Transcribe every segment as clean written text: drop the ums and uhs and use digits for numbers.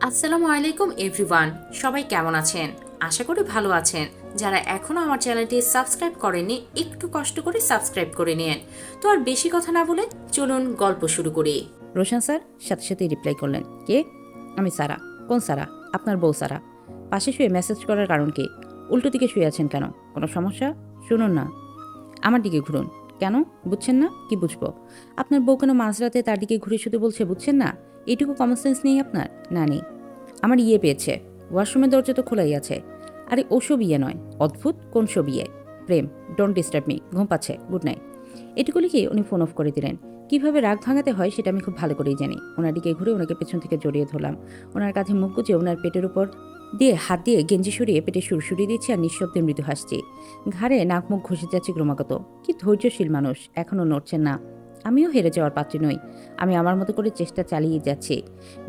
আসসালামু আলাইকুম এভরিওয়ান, সবাই কেমন আছেন? আশা করি ভালো আছেন। যারা এখনও আমার চ্যানেলটি সাবস্ক্রাইব করেননি, একটু কষ্ট করে সাবস্ক্রাইব করে নিন। তো আর বেশি কথা না বলে চলুন গল্প শুরু করি। রোশন স্যার সাথে সাথে রিপ্লাই করলেন, কে? আমি সারা। কোন সারা? আপনার বউ সারা। পাশে শুয়ে মেসেজ করার কারণ কি? উল্টো দিকে শুয়ে আছেন কেন? কোনো সমস্যা? শুনুন না, আমার দিকে ঘুরুন। কেন বুঝছেন না? কি বুঝবো? আপনার বউ কেন মাঝরাতে তার দিকে ঘুরে শুধু বলছে বুঝছেন না? এইটুকু কমন সেন্স নেই আপনার? না নেই। আমার ইয়ে পেয়েছে। ওয়াশরুমের দরজা তো খোলাই আছে। আরে ওসব ইয়ে নয়। অদ্ভুত কোন সব ইয়ে? প্রেম। ডোন্ট ডিস্টার্ব মি, ঘুম পাচ্ছে, গুড নাইট। এটুকু লিখে উনি ফোন অফ করে দিলেন। কিভাবে রাগ ভাঙাতে হয় সেটা আমি খুব ভালো করেই জানি। ওনার দিকে ঘুরে ওনাকে পেছন থেকে জড়িয়ে ধরলাম। ওনার কাঁধে মুখ গুজে ওনার পেটের উপর দিয়ে হাত দিয়ে গেঞ্জি সরিয়ে পেটে সুরসুরি দিচ্ছি আর নিঃশব্দে মৃদু হাসছি। ঘাড়ে নাক মুখ ঘষে যাচ্ছে ক্রমাগত। কি ধৈর্যশীল মানুষ, এখনও নড়ছেন না। আমিও হেরে যাওয়ার পাত্রী নই। আমি আমার মতো করে চেষ্টা চালিয়ে যাচ্ছি।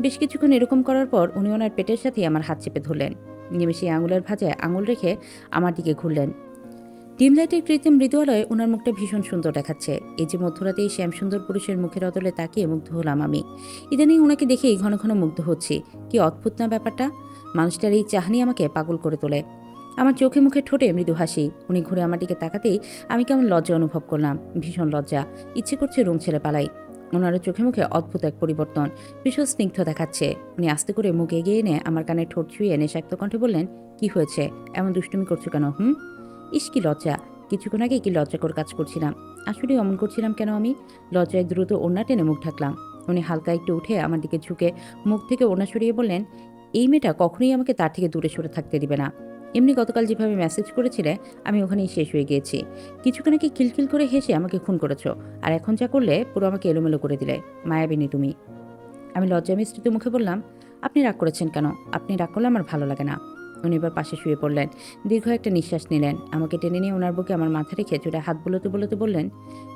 বেশ কিছুক্ষণ এরকম করার পর উনি ওনার পেটের সাথে আমার হাত চেপে ধরলেন। নিমেষে আঙুলের ভাঁজে আঙুল রেখে আমার দিকে ঘুরলেন। ডিম লাইটের কৃত্রিম মৃদু আলোয় ওনার মুখটা ভীষণ সুন্দর দেখাচ্ছে। এই যে মধ্যরাতে এই শ্যামসুন্দর পুরুষের মুখের অদলে তাকিয়ে মুগ্ধ হলাম আমি। ইদানিং ওনাকে দেখেই ঘন ঘন মুগ্ধ হচ্ছি। কি অদ্ভুত না ব্যাপারটা! মানুষটার এই চাহনি আমাকে পাগল করে তোলে। আমার চোখে মুখে ঠোঁটে মৃদু হাসি। উনি ঘুরে আমার দিকে তাকাতেই আমি কেমন লজ্জা অনুভব করলাম, ভীষণ লজ্জা। ইচ্ছে করছে রুম ছেড়ে পালাই। ওনারও চোখে মুখে অদ্ভুত এক পরিবর্তন, ভীষণ স্নিগ্ধ দেখাচ্ছে। উনি আস্তে করে মুখ এগিয়ে এনে আমার কানে ঠোঁট ছুঁয়ে নেশাক্ত কণ্ঠে বললেন, কি হয়েছে? এমন দুষ্টুমি করছো কেন? ইস কি লজ্জা! কিছুক্ষণ আগে কি লজ্জাকর কাজ করছিলাম। আসলে অমন করছিলাম কেন আমি? লজ্জায় দ্রুত ওড়না টেনে মুখ ঢাকলাম। উনি হালকা একটু উঠে আমার দিকে ঝুঁকে মুখ থেকে ওড়না সরিয়ে বললেন, এই মেয়েটা কখনোই আমাকে তার থেকে দূরে সরে থাকতে দিবে না। এমনি গতকাল যেভাবে মেসেজ করেছিলে আমি ওখানেই শেষ হয়ে গিয়েছি। কিছুক্ষণ আগে খিলখিল করে হেসে আমাকে খুন করেছো, আর এখন যা করলে পুরো আমাকে এলোমেলো করে দিলে। মায়াবিনী তুমি। আমি লজ্জা মিশ্রিত মুখে বললাম, আপনি রাগ করেছেন কেন? আপনি রাগ করলে আমার ভালো লাগে না। উনি এবার পাশে শুয়ে পড়লেন। দীর্ঘ একটা নিঃশ্বাস নিলেন। আমাকে টেনে নিয়ে ওনার বুকে আমার মাথা রেখে জোরে হাত বুলোতে বুলোতে বললেন,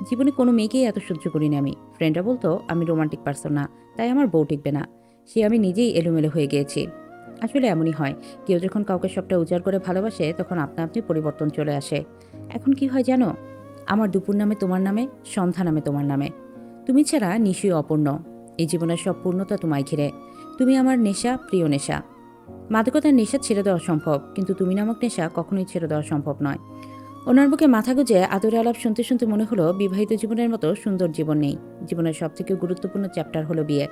জীবনে কোনো মেয়েকেই এত সহ্য করিনি আমি। ফ্রেন্ডরা বলতো আমি রোমান্টিক পার্সন না, তাই আমার বউ টিকবে না। সে আমি নিজেই এলোমেলো হয়ে গিয়েছি। আসলে এমনই হয়, কেউ যখন কাউকে সবটা উজাড় করে ভালোবাসে তখন আপনা আপনি পরিবর্তন চলে আসে। এখন কি হয় জানো? আমার দুপুর নামে তোমার নামে, সন্ধ্যা নামে তোমার নামে। তুমি ছাড়া নিশই অপূর্ণ। এই জীবনের সব পূর্ণতা তোমায় ঘিরে। তুমি আমার নেশা, প্রিয় নেশা। মাদকতার নেশা ছেড়ে দেওয়া সম্ভব, কিন্তু তুমি নামক নেশা কখনোই ছেড়ে দেওয়া সম্ভব নয়। ওনার বুকে মাথা গুজে আদরে আলাপ শুনতে শুনতে মনে হলো বিবাহিত জীবনের মতো সুন্দর জীবন নেই। জীবনের সবথেকে গুরুত্বপূর্ণ চ্যাপ্টার হলো বিয়ে।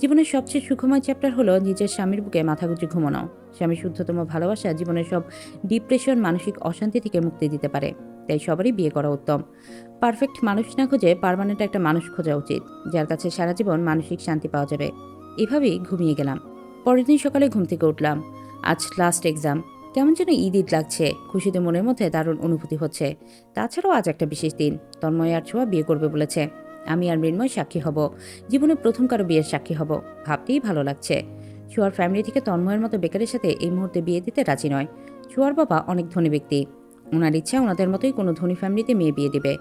জীবনের সবচেয়ে সুখময় চ্যাপ্টার হলো নিজের স্বামীর বুকে মাথা গুজে ঘুমানো। স্বামীর শুদ্ধতম ভালোবাসা জীবনের সব ডিপ্রেশন, মানসিক অশান্তি থেকে মুক্তি দিতে পারে। তাই সবারই বিয়ে করা উত্তম। পারফেক্ট মানুষ না খুঁজে পার্মানেন্ট একটা মানুষ খোঁজা উচিত, যার কাছে সারা জীবন মানসিক শান্তি পাওয়া যাবে। এভাবেই ঘুমিয়ে গেলাম। পরের দিন সকালে ঘুম থেকে উঠলাম। আজ লাস্ট এক্সাম। কেমন যেন ঈদ ঈদ লাগছে। খুশিতে মনের মধ্যে দারুণ অনুভূতি হচ্ছে। তাছাড়াও আজ একটা বিশেষ দিন। তন্ময় আর ছোঁয়া বিয়ে করবে বলেছে। আমি আর মৃন্ময় সাক্ষী হব। জীবনে প্রথম কারো বিয়ের সাক্ষী হব। ভাবতেই ভালো লাগছে। ছোঁয়ার ফ্যামিলি থেকে তন্ময়ের মতো বেকারের সাথে এই মুহূর্তে বিয়ে দিতে রাজি নয়। ছোঁয়ার বাবা অনেক ধনী ব্যক্তি। ওনার ইচ্ছা ওনাদের মতোই কোনো ধনী ফ্যামিলিতে মেয়ে বিয়ে দিবে।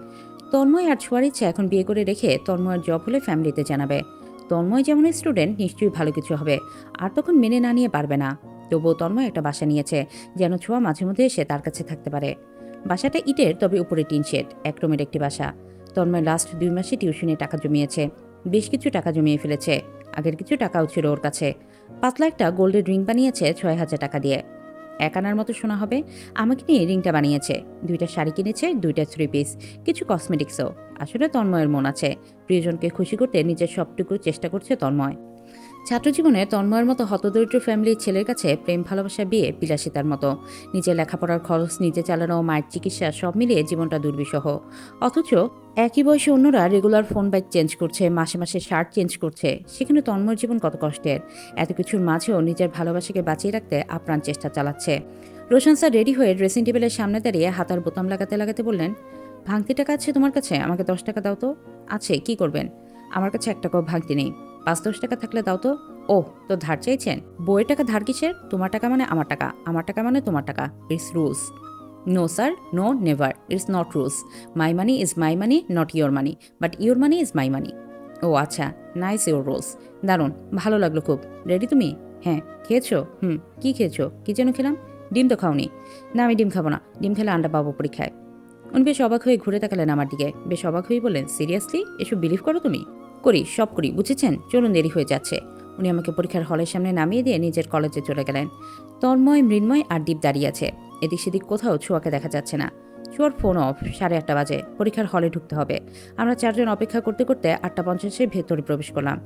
তন্ময় আর ছোঁয়ার ইচ্ছা এখন বিয়ে করে রেখে তন্ময়ের জব হলে ফ্যামিলিতে জানাবে। তন্ময় যেমন স্টুডেন্ট, নিশ্চয়ই ভালো কিছু হবে। আর তখন মেনে না নিয়ে পারবে না। তবুও তন্ময় একটা বাসা নিয়েছে, যেন ছোঁয়া মাঝে মধ্যে এসে তার কাছে থাকতে পারে। বাসাটা ইটের, তবে উপরে টিন শেড, এক রুমের একটি বাসা। তন্ময় লাস্ট 2 মাসে টিউশনে টাকা জমিয়েছে। বেশ কিছু টাকা জমিয়ে ফেলেছে। আগের কিছু টাকাও ছিল ওর কাছে। পাতলা একটা গোল্ডের রিং বানিয়েছে 6,000 টাকা দিয়ে। এক আনার মতো শোনা হবে। আমাকে নিয়ে রিংটা বানিয়েছে। 2টা শাড়ি কিনেছে, 2টা 3 পিস, কিছু কসমেটিক্সও। আসলে তন্ময়ের মন আছে। প্রিয়জনকে খুশি করতে নিজের সবটুকু চেষ্টা করছে তন্ময়। ছাত্রজীবনে তন্ময়ের মতো হতদরিদ্র ফ্যামিলির ছেলের কাছে প্রেম ভালোবাসা বিয়ে বিলাসিতার মতো। নিজের লেখাপড়ার খরচ নিজে চালানো, মায়ের চিকিৎসা, সব মিলিয়ে জীবনটা দুর্বিষহ। অথচ একই বয়সে অন্যরা রেগুলার ফোন বাইক চেঞ্জ করছে, মাসে মাসে শার্ট চেঞ্জ করছে। সেখানে তন্ময়ের জীবন কত কষ্টের। এত কিছুর মাঝেও নিজের ভালোবাসাকে বাঁচিয়ে রাখতে আপ্রাণ চেষ্টা চালাচ্ছে। রোশন স্যার রেডি হয়ে ড্রেসিং টেবিলের সামনে দাঁড়িয়ে হাতার বোতাম লাগাতে লাগাতে বললেন, ভাঙতি টাকা আছে তোমার কাছে? আমাকে 10 টাকা দাও তো। আছে, কি করবেন? আমার কাছে 1 টাকাও ভাঙতি নেই। 5-10 টাকা থাকলে দাও তো। ওহ, তো ধার চাইছেন? বইয়ের টাকা ধার কিসের? তোমার টাকা মানে আমার টাকা, আমার টাকা মানে তোমার টাকা। It's rules. No sir, no never, it's not rules. My money is my money, not your money, but your money is my money. ও আচ্ছা, নাইস ইয়োর রুলস। দারুণ, ভালো লাগলো খুব। রেডি তুমি? হ্যাঁ। খেয়েছো? কি খেয়েছো? কি যেন খেলাম? ডিম তো খাওনি। না, আমি ডিম খাবো না। ডিম খেলে আন্ডা পাবো পরীক্ষায়। উনি বেশ অবাক হয়ে ঘুরে তাকালেন আমার দিকে। বেশ অবাক হয়ে বললেন, সিরিয়াসলি এসব বিলিভ করো তুমি? করি, সব করি, বুঝেছেন? চলুন, দেরি হয়ে যাচ্ছে। উনি আমাকে পরীক্ষার হলের সামনে নামিয়ে দিয়ে নিজের কলেজে চলে গেলেন। তন্ময়, মৃন্ময় আর দীপ দাঁড়িয়ে আছে। এদিক সেদিক কোথাও ছোঁয়াকে দেখা যাচ্ছে না। ছোঁয়ার ফোন অফ। 8:30 বাজে, পরীক্ষার হলে ঢুকতে হবে। আমরা 4 জন অপেক্ষা করতে করতে 8:50 ভেতরে প্রবেশ করলাম।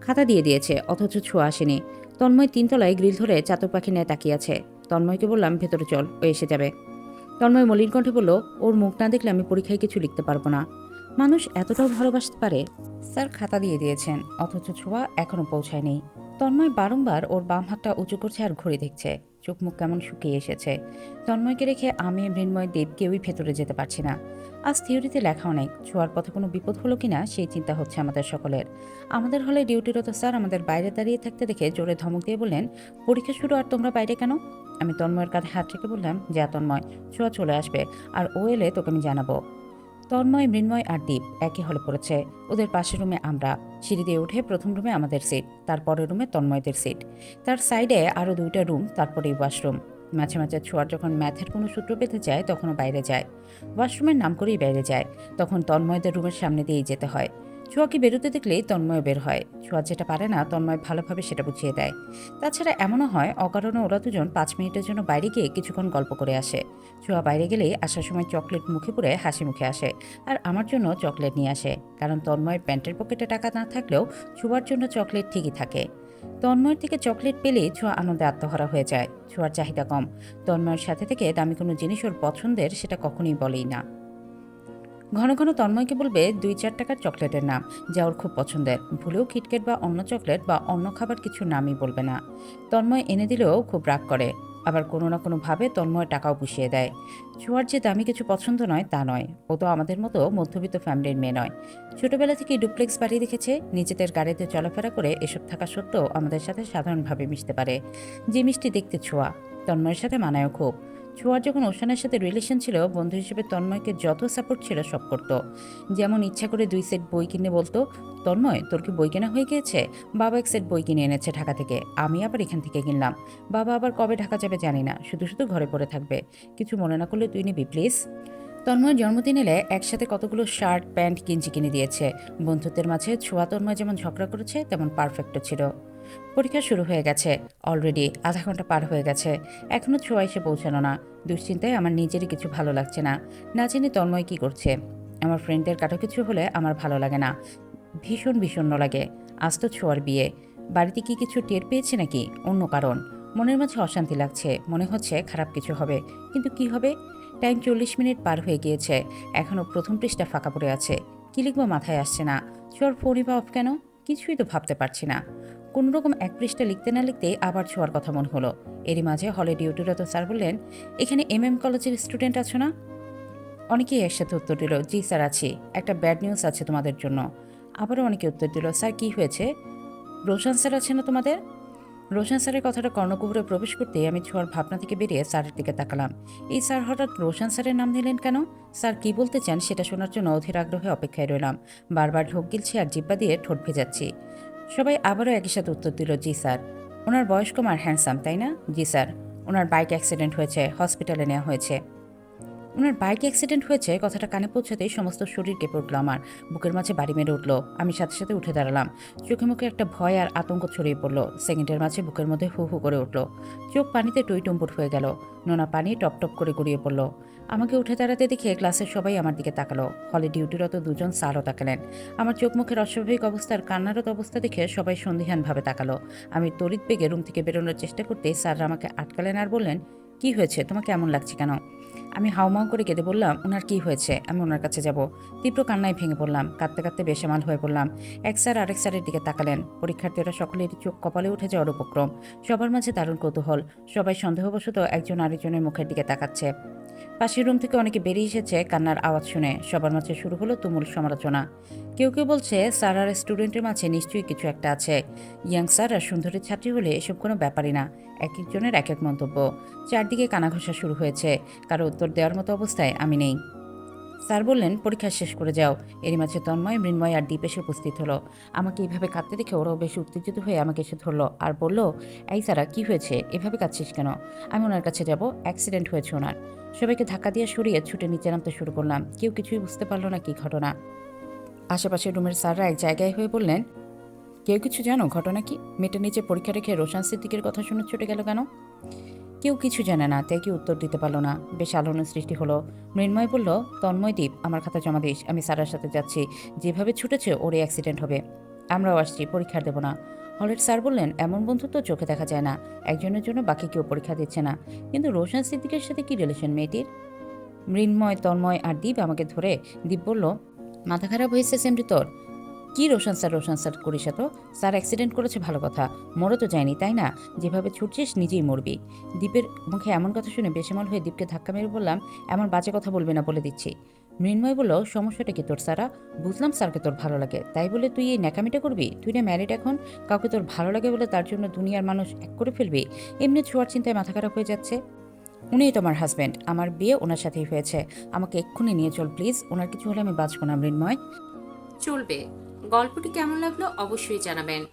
খাতা দিয়ে দিয়েছে, অথচ ছোঁয়া আসেনি। তন্ময় 3 তলায় গ্রিল ধরে চাতক পাখি নিয়ে তাকিয়ে আছে। তন্ময়কে বললাম, ভেতরে চল, ও এসে যাবে। তন্ময় মলিন কণ্ঠে বলল, ওর মুখ না দেখলে আমি পরীক্ষায় কিছু লিখতে পারবো না। মানুষ এতটাও ভালোবাসতে পারে? স্যার খাতা দিয়ে দিয়েছেন, অথচ ছোঁয়া এখনো পৌঁছায়নি। তন্ময় বারংবার ওর বাম হাতটা উঁচু করছে আর ঘড়ি দেখছে। চোখ মুখ কেমন শুকিয়ে এসেছে। তন্ময়কে রেখে আমি, মৃন্ময়, দেব কেউই ভেতরে যেতে পারছি না। আজ থিওরিতে লেখা অনেক, ছোঁয়ার পথে কোনো বিপদ হলো কিনা সেই চিন্তা হচ্ছে আমাদের সকলের। আমাদের হলে ডিউটিরত স্যার আমাদের বাইরে দাঁড়িয়ে থাকতে দেখে জোরে ধমক দিয়ে বললেন, পরীক্ষা শুরু আর তোমরা বাইরে কেন? আমি তন্ময়ের কাঁধে হাত রেখে বললাম, যা তন্ময়, ছোঁয়া চলে আসবে, আর ও এলে তোকে আমি জানাবো। তন্ময়, মৃন্ময় আর দীপ একই হলে পড়েছে। ওদের পাশের রুমে আমরা। সিঁড়ি দিয়ে উঠে প্রথম রুমে আমাদের সিট, তারপরের রুমে তন্ময়দের সিট, তার সাইডে আরও 2টা রুম, তারপরেই ওয়াশরুম। মাঝে মাঝে ছোঁয়ার যখন ম্যাথের কোনো সূত্র পেতে যায় তখনও বাইরে যায়। ওয়াশরুমের নাম করেই বাইরে যায়, তখন তন্ময়দের রুমের সামনে দিয়েই যেতে হয়। ছোঁয়াকে বেরোতে দেখলেই তন্ময় বের হয়। ছোঁয়া যেটা পারে না তন্ময় ভালোভাবে সেটা বুঝিয়ে দেয়। তাছাড়া এমনও হয় অকারণে ওরা দুজন 5 মিনিটের জন্য বাইরে গিয়ে কিছুক্ষণ গল্প করে আসে। ছোঁয়া বাইরে গেলেই আসার সময় চকলেট মুখে পুরে হাসি মুখে আসে, আর আমার জন্য চকলেট নিয়ে আসে, কারণ তন্ময়ের প্যান্টের পকেটে টাকা না থাকলেও ছোঁয়ার জন্য চকলেট ঠিকই থাকে। তন্ময়ের থেকে চকলেট পেলেই ছোঁয়া আনন্দে আত্মহারা হয়ে যায়। ছোঁয়ার চাহিদা কম। তন্ময়ের সাথে থেকে দামি কোনো জিনিস ওর পছন্দের সেটা কখনোই বলেই না। ঘন ঘন তন্ময়কে বলবে 2-4 টাকার চকলেটের নাম, যা ওর খুব পছন্দের। ভুলেও কিটকেট বা অন্য চকলেট বা অন্য খাবার কিছু নামই বলবে না। তন্ময় এনে দিলেও খুব রাগ করে, আবার কোনো না কোনোভাবে তন্ময় টাকাও পুষিয়ে দেয়। ছোঁয়ার যে দামি কিছু পছন্দ নয় তা নয়, ও তো আমাদের মতো মধ্যবিত্ত ফ্যামিলির মেয়ে নয়। ছোটবেলা থেকে ডুপ্লেক্স বাড়ি দেখেছে, নিজেদের গাড়িতে চলাফেরা করে এসব থাকা সত্ত্বেও আমাদের সাথে সাধারণভাবে মিশতে পারে। যে মিষ্টি দেখতে ছোঁয়া, তন্ময়ের সাথে মানায়ও খুব। ছোঁয়ার যখন ওশানের সাথে রিলেশন ছিল, বন্ধু হিসেবে তন্ময়কে যত সাপোর্ট ছিল সব করতো। যেমন ইচ্ছা করে 2 সেট বই কিনে বলতো, তন্ময় তোর কি বই কেনা হয়ে গিয়েছে? বাবা 1 সেট বই কিনে এনেছে ঢাকা থেকে, আমি আবার এখান থেকে কিনলাম। বাবা আবার কবে ঢাকা যাবে জানি না, শুধু শুধু ঘরে পড়ে থাকবে। কিছু মনে না করলে তুই নিবি প্লিজ। তন্ময় জন্মদিন এলে একসাথে কতগুলো শার্ট, প্যান্ট, গেঞ্জি কিনে দিয়েছে। বন্ধুত্বের মাঝে ছোঁয়া তন্ময় যেমন ঝগড়া করেছে তেমন পারফেক্টও ছিল। পরীক্ষা শুরু হয়ে গেছে, অলরেডি আধা ঘন্টা পার হয়ে গেছে, এখনও ছোঁয়া এসে পৌঁছানো না। দুশ্চিন্তায় আমার নিজেরই কিছু ভালো লাগছে না। না জেনে তন্ময় কি করছে। আমার ফ্রেন্ডদের কারো কিছু হলে আমার ভালো লাগে না, ভীষণ বিষণ্ণ লাগে। আজ তো ছোঁয়ার বিয়ে, বাড়িতে কি কিছু টের পেয়েছে নাকি অন্য কারণ? মনের মাঝে অশান্তি লাগছে, মনে হচ্ছে খারাপ কিছু হবে, কিন্তু কি হবে? টাইম 40 মিনিট পার হয়ে গিয়েছে, এখনও প্রথম পৃষ্ঠা ফাঁকা পড়ে আছে। কি লিখবো মাথায় আসছে না। ছোঁয়ার ফোনই বা অফ কেন? কিছুই তো ভাবতে পারছি না। কোনোরকম 1 পৃষ্ঠা লিখতে না লিখতেই আবার ছোঁয়ার কথা মনে হলো। এরই মাঝে হলে ডিউটিরত স্যার বললেন, এখানে কলেজের স্টুডেন্ট আছো না? অনেকেই একসাথে উত্তর দিল, জি স্যার আছি, একটা ব্যাড নিউজ আছে তোমাদের জন্য। আবারও অনেকে উত্তর দিল, স্যার কি হয়েছে? রোশন স্যার আছে না তোমাদের? রোশন স্যারের কথাটা কর্ণকুহরে প্রবেশ করতেই আমি ছোঁয়ার ভাবনা থেকে বেরিয়ে স্যারের দিকে তাকালাম। এই স্যার হঠাৎ রোশন স্যারের নাম নিলেন কেন? স্যার কি বলতে চান সেটা শোনার জন্য অধীর আগ্রহে অপেক্ষায় রইলাম। বারবার ঢোক গিলছি আর জিব্বা দিয়ে ঠোঁট ভেজাচ্ছি। সবাই আবারও একই সাথে উত্তর দিল, জি স্যার। ওনার বয়স কম আর হ্যান্ডসাম, তাই না? জি স্যার। ওনার বাইক অ্যাক্সিডেন্ট হয়েছে, হসপিটালে নেওয়া হয়েছে। ওনার বাইক অ্যাক্সিডেন্ট হয়েছে কথাটা কানে পৌঁছাতেই সমস্ত শরীর কেঁপে উঠল আমার। বুকের মাঝে বাড়ি মেরে উঠল। আমি সাথে সাথে উঠে দাঁড়ালাম। চোখে মুখে একটা ভয় আর আতঙ্ক ছড়িয়ে পড়ল। সেকেন্ডের মাঝে বুকের মধ্যে হু হু করে উঠল। চোখ পানিতে টইটম্বুর হয়ে গেল। নোনা পানি টপ টপ করে গড়িয়ে পড়ল। আমাকে উঠে দাঁড়াতে দেখে ক্লাসের সবাই আমার দিকে তাকালো। হলে ডিউটিরত 2 জন স্যারও তাকালেন। আমার চোখ মুখের অস্বাভাবিক অবস্থার কান্নারত অবস্থা দেখে সবাই সন্দিহানভাবে তাকালো। আমি তড়িৎ বেগে রুম থেকে বেরোনোর চেষ্টা করতেই স্যাররা আমাকে আটকালেন আর বললেন, কি হয়েছে, তোমাকে এমন লাগছে কেন? আমি হাউমাউ করে কেঁদে বললাম, ওনার কি হয়েছে, আমি ওনার কাছে যাব। তীব্র কান্নায় ভেঙে পড়লাম, কাঁদতে কাঁদতে বেসামাল হয়ে পড়লাম। এক স্যার আরেক স্যারের দিকে তাকালেন। পরীক্ষার্থীরা সকলেরই চোখ কপালে উঠে যাওয়ার উপক্রম। সবার মাঝে দারুণ কৌতূহল। সবাই সন্দেহবশত একজন আরেকজনের মুখের দিকে তাকাচ্ছে। পাশের রুম থেকে অনেকে বেরিয়ে এসেছে কান্নার আওয়াজ শুনে। সবার মাঝে শুরু হলো তুমুল সমালোচনা। কেউ কেউ বলছে, স্যার আর স্টুডেন্টের মাঝে নিশ্চয়ই কিছু একটা আছে। ইয়াং স্যার আর সুন্দরী ছাত্রী হলে এসব কোনো ব্যাপারই না। এক একজনের এক এক মন্তব্য। চারদিকে কানাঘষা শুরু হয়েছে। কারো উত্তর দেওয়ার মতো অবস্থায় আমি নেই। স্যার বললেন, পরীক্ষা শেষ করে যাও। এরই মাঝে তন্ময়, মৃন্ময় আর দীপ এসে উপস্থিত হলো। আমাকে এইভাবে কাঁদতে দেখে ওরাও বেশি উত্তেজিত হয়ে আমাকে এসে ধরলো আর বলল, এই সারা কি হয়েছে, এভাবে কাঁদছিস কেন? আমি ওনার কাছে যাব, অ্যাক্সিডেন্ট হয়েছে ওনার। সবাইকে ধাক্কা দিয়ে সরিয়ে ছুটে নিচে নামতে শুরু করলাম। কেউ কিছুই বুঝতে পারলো না কি ঘটনা। আশেপাশের রুমের স্যাররা এক জায়গায় হয়ে বললেন, কেউ কিছু জানো ঘটনা কি? মেয়েটা নিচে পরীক্ষা রেখে রোশান সিদ্দিকের কথা শুনে ছুটে গেল কেন? কেউ কিছু জানে না, তাই কি উত্তর দিতে পারলো না। বেশ আলোড়ন সৃষ্টি হলো। মৃন্ময় বলল, তন্ময়দীপ আমার খাতা জমা দিস, আমি সারার সাথে যাচ্ছি। যেভাবে ছুটেছে ওরই অ্যাক্সিডেন্ট হবে। আমরাও আসছি, পরীক্ষার দেবো না। হলের স্যার বললেন, এমন বন্ধুত্ব চোখে দেখা যায় না, একজনের জন্য বাকি কেউ পরীক্ষা দিচ্ছে না। কিন্তু রোশান সিদ্দিকের সাথে কি রিলেশন মেয়েটির? মৃন্ময়, তন্ময় আর দীপ আমাকে ধরে। দীপ বলল, মাথা খারাপ হয়েছে সেমরি তোর? কি রোশন স্যার করিস তো? স্যার অ্যাক্সিডেন্ট করেছে ভালো কথা, মরে তো যায়নি তাই না? যেভাবে ছুটছিস নিজেই মরবি। দীপের মুখে এমন কথা শুনে বেসামাল হয়ে দীপকে ধাক্কা মেরে বললাম, এমন বাজে কথা বলবি না বলে দিচ্ছি। মৃন্ময় বলল, সমস্যাটা কি তোর সারা? বুঝলাম স্যারকে তোর ভালো লাগে, তাই বলে তুই এই ন্যাকামিটা করবি? তুই না ম্যারিড এখন, কাউকে তোর ভালো লাগে বলে তার জন্য দুনিয়ার মানুষ এক করে ফেলবি? এমনি ছোঁয়ার চিন্তায় মাথা খারাপ হয়ে যাচ্ছে। উনিই তোমার হাজব্যান্ড, আমার বিয়ে ওনার সাথেই হয়েছে। আমাকে এক্ষুনি নিয়ে চল প্লিজ, ওনার কিছু হলে আমি বাঁচব না মৃন্ময়। চলবে। গল্পটি কেমন লাগলো অবশ্যই জানাবেন।